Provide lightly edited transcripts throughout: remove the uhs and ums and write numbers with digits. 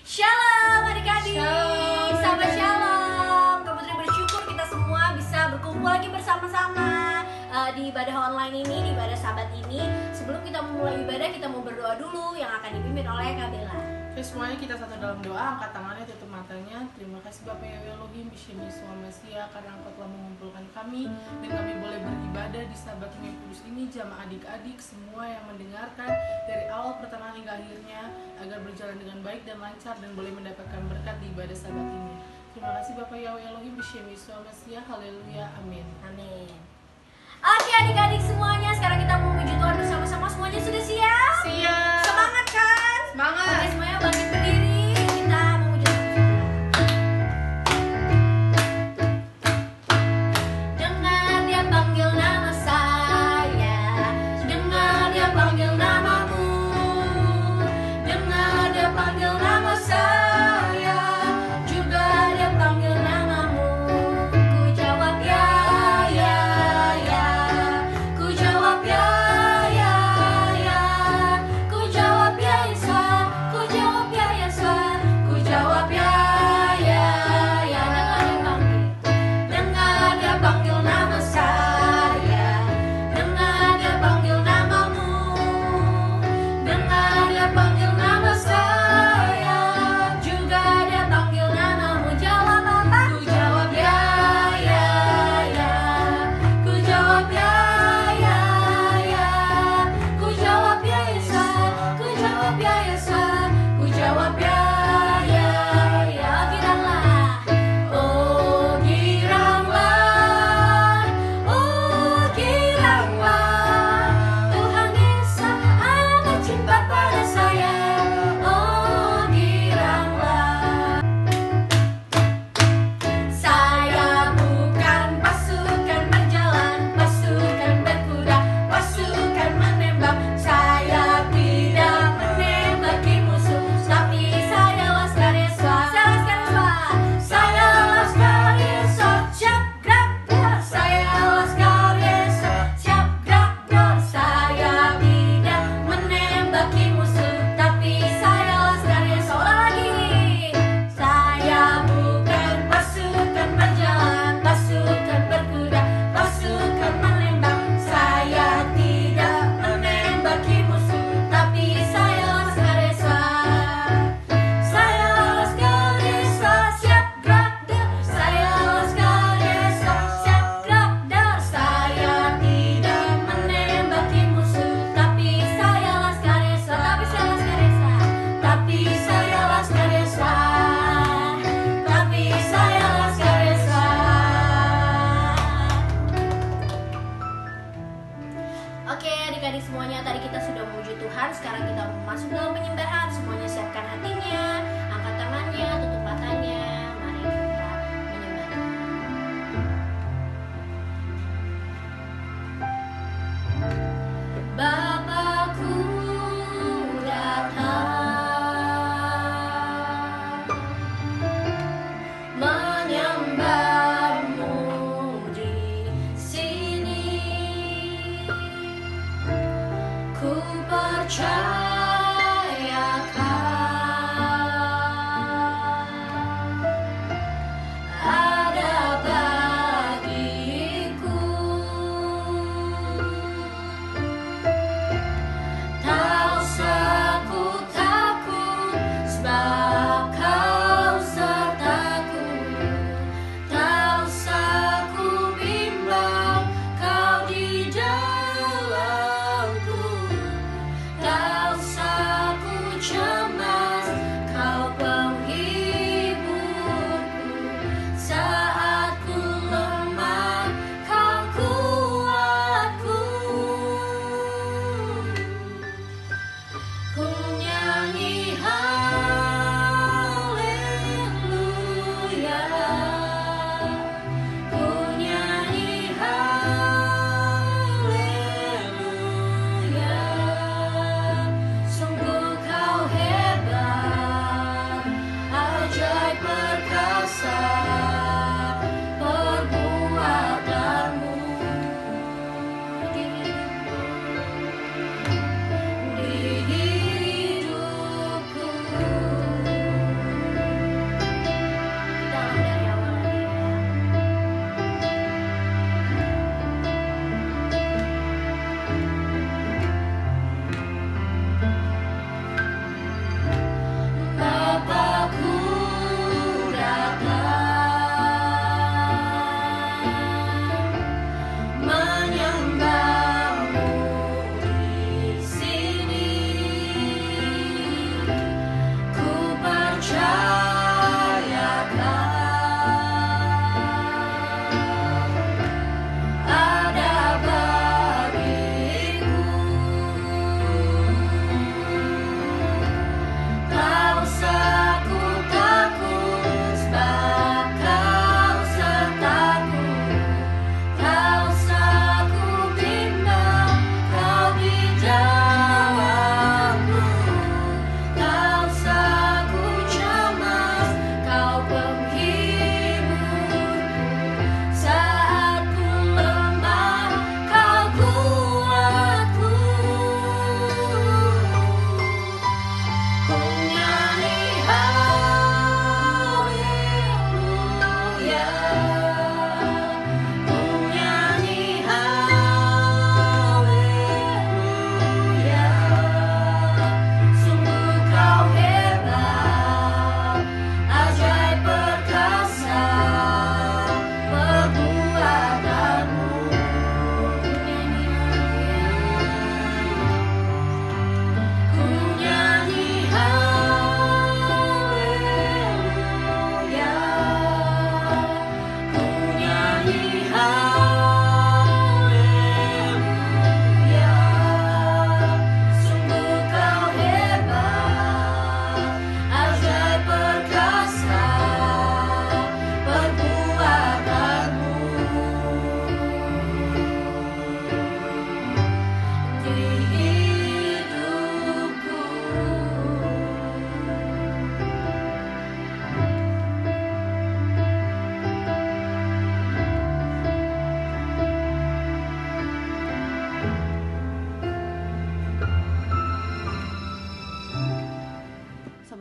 Shalom adik-adik, Shalom. sahabat Shalom. Kak Putri bersyukur kita semua bisa berkumpul lagi bersama-sama di ibadah online ini, di ibadah sahabat ini. Sebelum kita memulai ibadah, kita mau berdoa dulu yang akan dipimpin oleh Kak Bella. Oke, semuanya kita satu dalam doa, angkat tangannya, tutup matanya. Terima kasih Bapak Yahweh Elohim, Bishem Yeshua Mesia, karena Engkau telah mengumpulkan kami dan kami boleh beribadah di Sabat yang kudus ini. Jamaah adik-adik semua yang mendengarkan dari awal pertengahan hingga akhirnya, agar berjalan dengan baik dan lancar dan boleh mendapatkan berkat di ibadah Sabat ini. Terima kasih Bapak Yahweh Elohim, Bishem Yeshua Mesia, haleluya, amin. Amin. Oke adik-adik semuanya, sekarang kita mau memuji Tuhan bersama-sama. Semuanya sudah siap? Siap. Semangat kan? Semangat. Oke, semuanya bangkit berdiri. Kita memuji Tuhan. Dengar dia panggil nama saya, dengar dia panggil namamu, dengar dia panggil nama saya, juga dia panggil namamu. Ku jawab ya, ya, ya. Ku jawab ya, ya, ya. Ku jawab ya Isa, ku jawab ya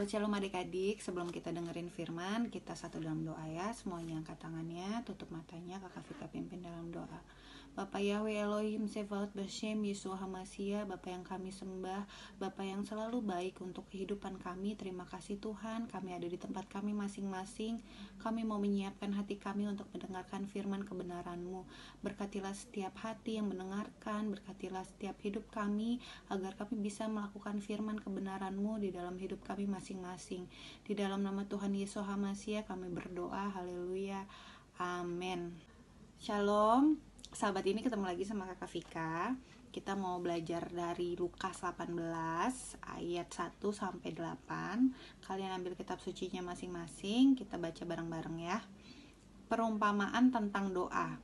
Sahabat Shalom adik-adik, sebelum kita dengerin firman, kita satu dalam doa ya. Semuanya angkat tangannya, tutup matanya, Kakak Vika pimpin dalam doa. Bapa Yahweh Elohim Sevaot Bashem Yeshua Hamasia, Bapa yang kami sembah, Bapa yang selalu baik untuk kehidupan kami. Terima kasih Tuhan, kami ada di tempat kami masing-masing. Kami mau menyiapkan hati kami untuk mendengarkan firman kebenaran-Mu. Berkatilah setiap hati yang mendengarkan, berkatilah setiap hidup kami, agar kami bisa melakukan firman kebenaran-Mu di dalam hidup kami masing-masing. Di dalam nama Tuhan Yesus Hamasia kami berdoa, haleluya, amin. Shalom, sahabat, ini ketemu lagi sama Kakak Vika. Kita mau belajar dari Lukas 18 ayat 1 sampai 8. Kalian ambil kitab sucinya masing-masing, kita baca bareng-bareng ya. Perumpamaan tentang doa.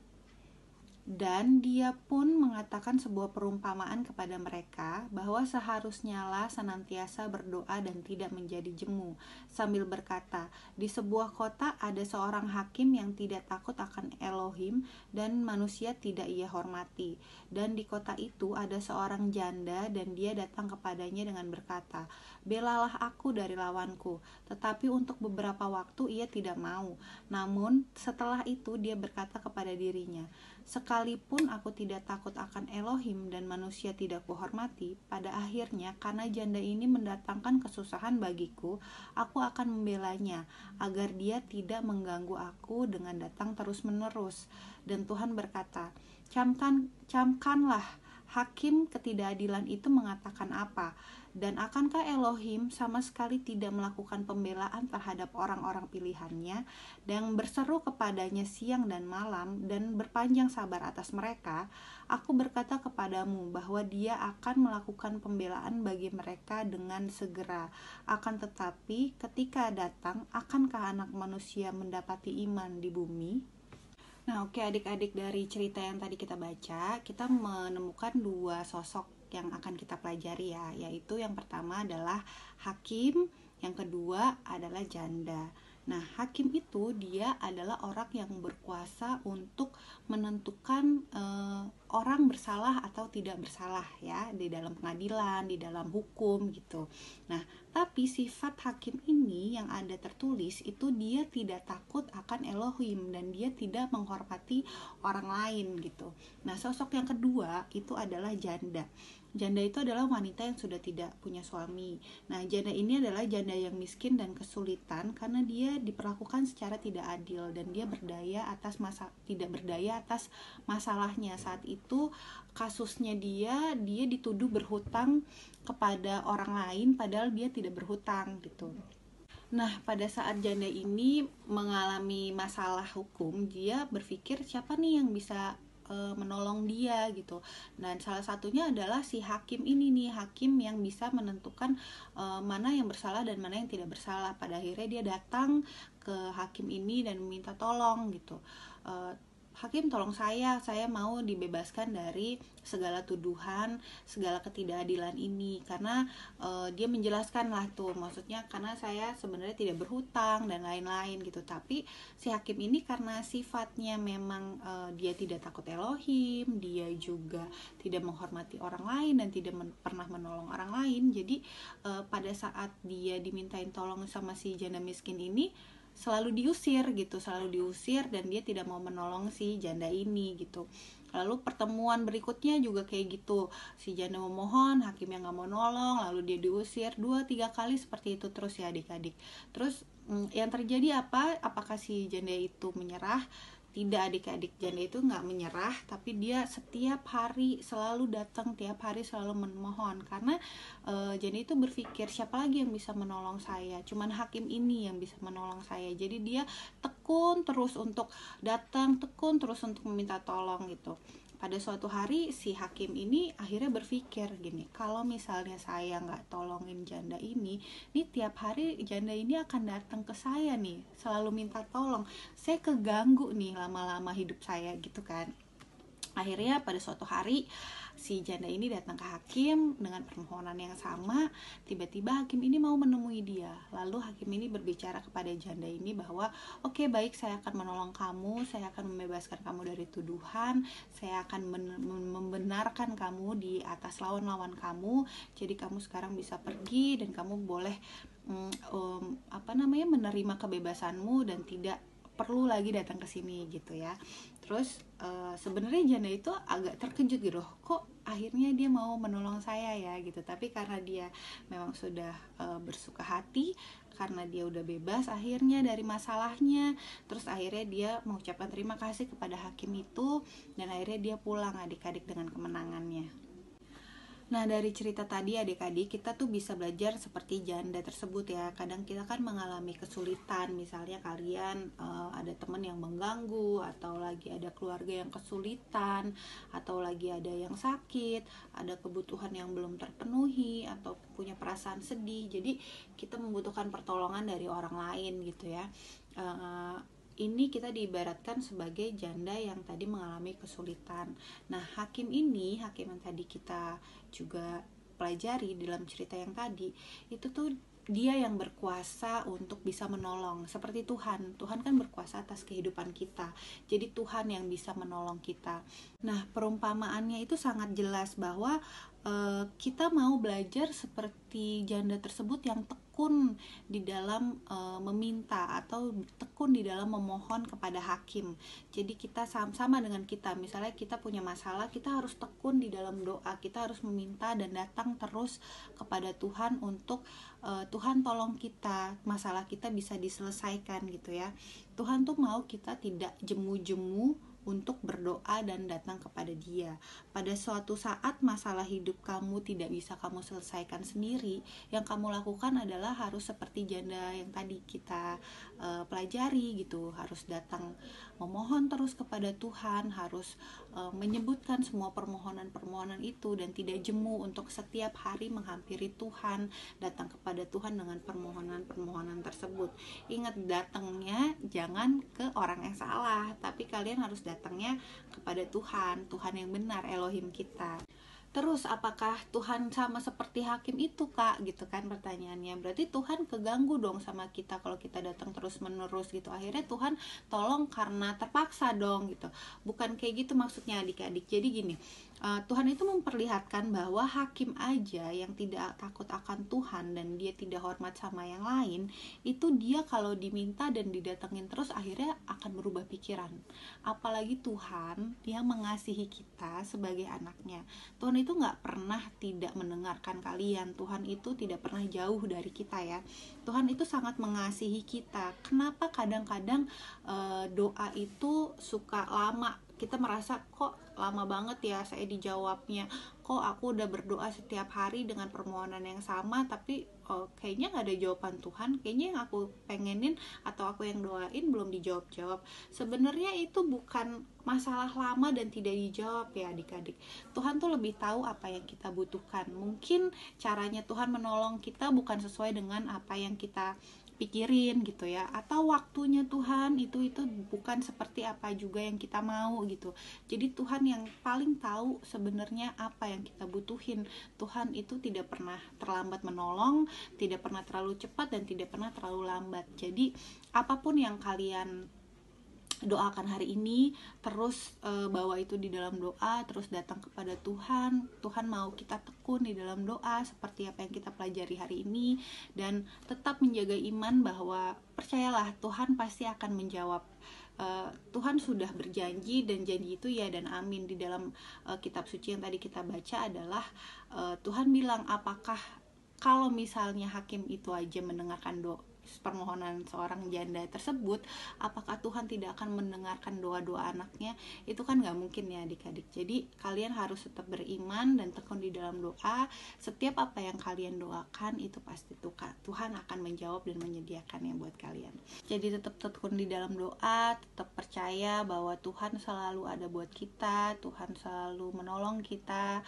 Dan dia pun mengatakan sebuah perumpamaan kepada mereka bahwa seharusnyalah senantiasa berdoa dan tidak menjadi jemu, sambil berkata, di sebuah kota ada seorang hakim yang tidak takut akan Elohim dan manusia tidak ia hormati. Dan di kota itu ada seorang janda dan dia datang kepadanya dengan berkata, belalah aku dari lawanku. Tetapi untuk beberapa waktu ia tidak mau. Namun setelah itu dia berkata kepada dirinya, sekalipun aku tidak takut akan Elohim dan manusia tidak kuhormati, pada akhirnya karena janda ini mendatangkan kesusahan bagiku, aku akan membelanya, agar dia tidak mengganggu aku dengan datang terus-menerus. Dan Tuhan berkata, camkanlah hakim ketidakadilan itu mengatakan apa? Dan akankah Elohim sama sekali tidak melakukan pembelaan terhadap orang-orang pilihannya dan berseru kepadanya siang dan malam dan berpanjang sabar atas mereka? Aku berkata kepadamu bahwa dia akan melakukan pembelaan bagi mereka dengan segera. Akan tetapi ketika datang, akankah anak manusia mendapati iman di bumi? Nah, oke adik-adik, dari cerita yang tadi kita baca, kita menemukan dua sosok yang akan kita pelajari ya, yaitu yang pertama adalah hakim, yang kedua adalah janda. Nah, hakim itu dia adalah orang yang berkuasa untuk menentukan orang bersalah atau tidak bersalah ya, di dalam pengadilan, di dalam hukum gitu. Nah, tapi sifat hakim ini yang ada tertulis itu dia tidak takut akan Elohim dan dia tidak menghormati orang lain gitu. Nah, sosok yang kedua itu adalah janda. Janda itu adalah wanita yang sudah tidak punya suami. Nah, janda ini adalah janda yang miskin dan kesulitan karena dia diperlakukan secara tidak adil dan dia tidak berdaya atas masalahnya. Saat itu kasusnya dia dituduh berhutang kepada orang lain padahal dia tidak berhutang gitu. Nah, pada saat janda ini mengalami masalah hukum, dia berpikir siapa nih yang bisa menolong dia gitu. Dan salah satunya adalah si hakim ini nih, hakim yang bisa menentukan mana yang bersalah dan mana yang tidak bersalah. Pada akhirnya dia datang ke hakim ini dan meminta tolong gitu. Hakim, tolong saya mau dibebaskan dari segala tuduhan, segala ketidakadilan ini, karena dia menjelaskan lah tuh, maksudnya karena saya sebenarnya tidak berhutang dan lain-lain gitu. Tapi si hakim ini karena sifatnya memang dia tidak takut Elohim, dia juga tidak menghormati orang lain dan tidak pernah menolong orang lain. Jadi pada saat dia dimintain tolong sama si janda miskin ini, selalu diusir dan dia tidak mau menolong si janda ini gitu. Lalu pertemuan berikutnya juga kayak gitu, si janda memohon, hakim yang gak mau nolong, lalu dia diusir 2-3 kali seperti itu terus ya adik-adik. Terus yang terjadi apa? Apakah si janda itu menyerah? Tidak adik-adik, janda itu gak menyerah, tapi dia setiap hari selalu datang, tiap hari selalu memohon. Karena janda itu berpikir, siapa lagi yang bisa menolong saya? Cuman hakim ini yang bisa menolong saya. Jadi dia tekun terus untuk datang, tekun terus untuk meminta tolong gitu. Pada suatu hari si hakim ini akhirnya berpikir gini, kalau misalnya saya nggak tolongin janda ini tiap hari janda ini akan datang ke saya nih, selalu minta tolong, saya keganggu nih lama-lama hidup saya gitu kan. Akhirnya pada suatu hari si janda ini datang ke hakim dengan permohonan yang sama. Tiba-tiba hakim ini mau menemui dia. Lalu hakim ini berbicara kepada janda ini bahwa oke, baik, saya akan menolong kamu, saya akan membebaskan kamu dari tuduhan, saya akan membenarkan kamu di atas lawan-lawan kamu. Jadi kamu sekarang bisa pergi dan kamu boleh menerima kebebasanmu dan tidak perlu lagi datang ke sini gitu ya. Terus sebenarnya janda itu agak terkejut gitu, kok akhirnya dia mau menolong saya ya gitu. Tapi karena dia memang sudah bersuka hati, karena dia udah bebas akhirnya dari masalahnya, terus akhirnya dia mengucapkan terima kasih kepada hakim itu, dan akhirnya dia pulang adik-adik dengan kemenangannya. Nah, dari cerita tadi adik-adik, kita tuh bisa belajar seperti janda tersebut ya. Kadang kita kan mengalami kesulitan, misalnya kalian ada teman yang mengganggu, atau lagi ada keluarga yang kesulitan, atau lagi ada yang sakit, ada kebutuhan yang belum terpenuhi, atau punya perasaan sedih. Jadi kita membutuhkan pertolongan dari orang lain gitu ya. Ini kita diibaratkan sebagai janda yang tadi mengalami kesulitan. Nah, hakim yang tadi kita juga pelajari dalam cerita yang tadi, itu tuh dia yang berkuasa untuk bisa menolong. Seperti Tuhan kan berkuasa atas kehidupan kita. Jadi Tuhan yang bisa menolong kita. Nah, perumpamaannya itu sangat jelas bahwa kita mau belajar seperti janda tersebut yang tekun di dalam meminta, atau tekun di dalam memohon kepada hakim. Jadi kita sama dengan kita, misalnya kita punya masalah, kita harus tekun di dalam doa, kita harus meminta dan datang terus kepada Tuhan untuk Tuhan tolong kita, masalah kita bisa diselesaikan gitu ya. Tuhan tuh mau kita tidak jemu-jemu untuk berdoa dan datang kepada Dia. Pada suatu saat masalah hidup kamu tidak bisa kamu selesaikan sendiri, yang kamu lakukan adalah harus seperti janda yang tadi kita pelajari gitu, harus datang memohon terus kepada Tuhan, harus menyebutkan semua permohonan-permohonan itu, dan tidak jemu untuk setiap hari menghampiri Tuhan, datang kepada Tuhan dengan permohonan-permohonan tersebut. Ingat, datangnya jangan ke orang yang salah, tapi kalian harus datangnya kepada Tuhan yang benar, Elohim kita. Terus apakah Tuhan sama seperti hakim itu, Kak? Gitu kan pertanyaannya. Berarti Tuhan keganggu dong sama kita kalau kita datang terus menerus gitu. Akhirnya Tuhan tolong karena terpaksa dong gitu. Bukan kayak gitu maksudnya adik-adik. Jadi gini, Tuhan itu memperlihatkan bahwa hakim aja yang tidak takut akan Tuhan dan dia tidak hormat sama yang lain, itu dia kalau diminta dan didatengin terus akhirnya akan berubah pikiran. Apalagi Tuhan yang mengasihi kita sebagai anaknya. Tuhan itu gak pernah tidak mendengarkan kalian. Tuhan itu tidak pernah jauh dari kita ya. Tuhan itu sangat mengasihi kita. Kenapa kadang-kadang doa itu suka lama? Kita merasa kok lama banget ya saya dijawabnya, kok aku udah berdoa setiap hari dengan permohonan yang sama tapi kayaknya gak ada jawaban Tuhan, kayaknya yang aku pengenin atau aku yang doain belum dijawab-jawab. Sebenarnya itu bukan masalah lama dan tidak dijawab ya adik-adik. Tuhan tuh lebih tahu apa yang kita butuhkan. Mungkin caranya Tuhan menolong kita bukan sesuai dengan apa yang kita pikirin gitu ya, atau waktunya Tuhan itu bukan seperti apa juga yang kita mau gitu. Jadi Tuhan yang paling tahu sebenarnya apa yang kita butuhin. Tuhan itu tidak pernah terlambat menolong, tidak pernah terlalu cepat, dan tidak pernah terlalu lambat. Jadi apapun yang kalian doakan hari ini, terus bawa itu di dalam doa, terus datang kepada Tuhan. Tuhan mau kita tekun di dalam doa seperti apa yang kita pelajari hari ini, dan tetap menjaga iman bahwa percayalah Tuhan pasti akan menjawab. Tuhan sudah berjanji, dan janji itu ya dan amin. Di dalam kitab suci yang tadi kita baca adalah Tuhan bilang, apakah kalau misalnya hakim itu aja mendengarkan permohonan seorang janda tersebut, apakah Tuhan tidak akan mendengarkan doa-doa anaknya? Itu kan gak mungkin ya adik-adik. Jadi kalian harus tetap beriman dan tekun di dalam doa. Setiap apa yang kalian doakan itu pasti Tuhan akan menjawab dan menyediakannya buat kalian. Jadi tetap tekun di dalam doa, tetap percaya bahwa Tuhan selalu ada buat kita, Tuhan selalu menolong kita.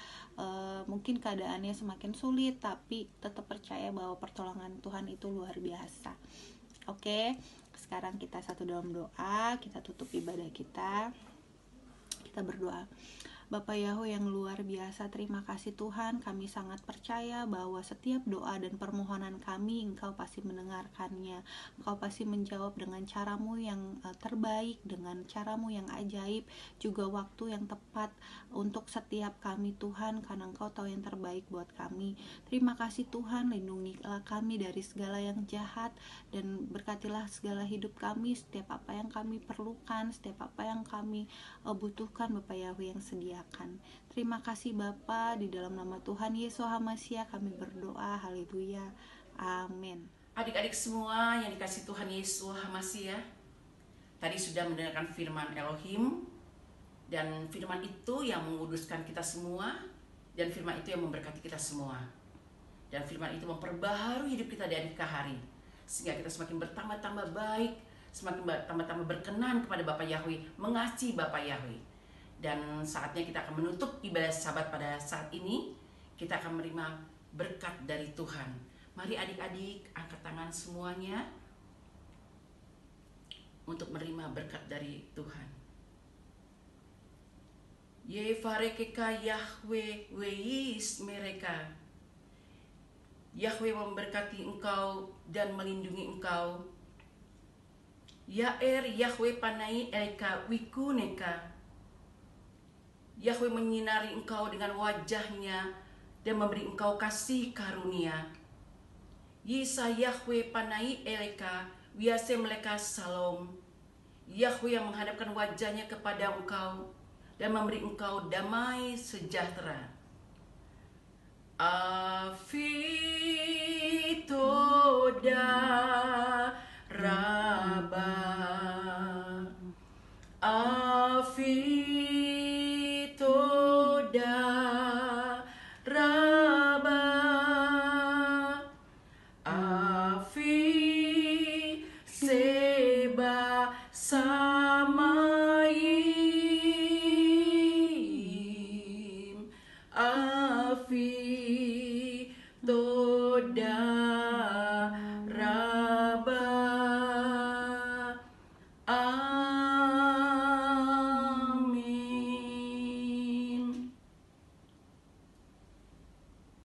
Mungkin keadaannya semakin sulit, tapi tetap percaya bahwa pertolongan Tuhan itu luar biasa. Oke, sekarang kita satu dalam doa, kita tutup ibadah kita berdoa. Bapak Yahweh yang luar biasa, terima kasih Tuhan. Kami sangat percaya bahwa setiap doa dan permohonan kami Engkau pasti mendengarkannya. Engkau pasti menjawab dengan caramu yang terbaik, dengan caramu yang ajaib, juga waktu yang tepat untuk setiap kami Tuhan, karena Engkau tahu yang terbaik buat kami. Terima kasih Tuhan, lindungilah kami dari segala yang jahat dan berkatilah segala hidup kami, setiap apa yang kami perlukan, setiap apa yang kami butuhkan Bapak Yahweh yang sediakan. Terima kasih Bapa, di dalam nama Tuhan Yesus HaMasiah kami berdoa, haleluya, amin. Adik-adik semua yang dikasih Tuhan Yesus HaMasiah, tadi sudah mendengarkan firman Elohim, dan firman itu yang menguduskan kita semua, dan firman itu yang memberkati kita semua, dan firman itu memperbaharui hidup kita dari hari ke hari, sehingga kita semakin bertambah-tambah baik, semakin bertambah-tambah berkenan kepada Bapa Yahweh, mengasihi Bapa Yahweh. Dan saatnya kita akan menutup ibadah Sabat pada saat ini. Kita akan menerima berkat dari Tuhan. Mari adik-adik angkat tangan semuanya untuk menerima berkat dari Tuhan. Yevarekeka Yahweh weis mereka. Yahweh memberkati engkau dan melindungi engkau. Yaer Yahweh panai elka wikuneka. Yahweh menyinari engkau dengan wajahnya dan memberi engkau kasih karunia. Yisa Yahweh panai elka wiase meleka salom. Yahweh yang menghadapkan wajahnya kepada engkau dan memberi engkau damai sejahtera. Afitoda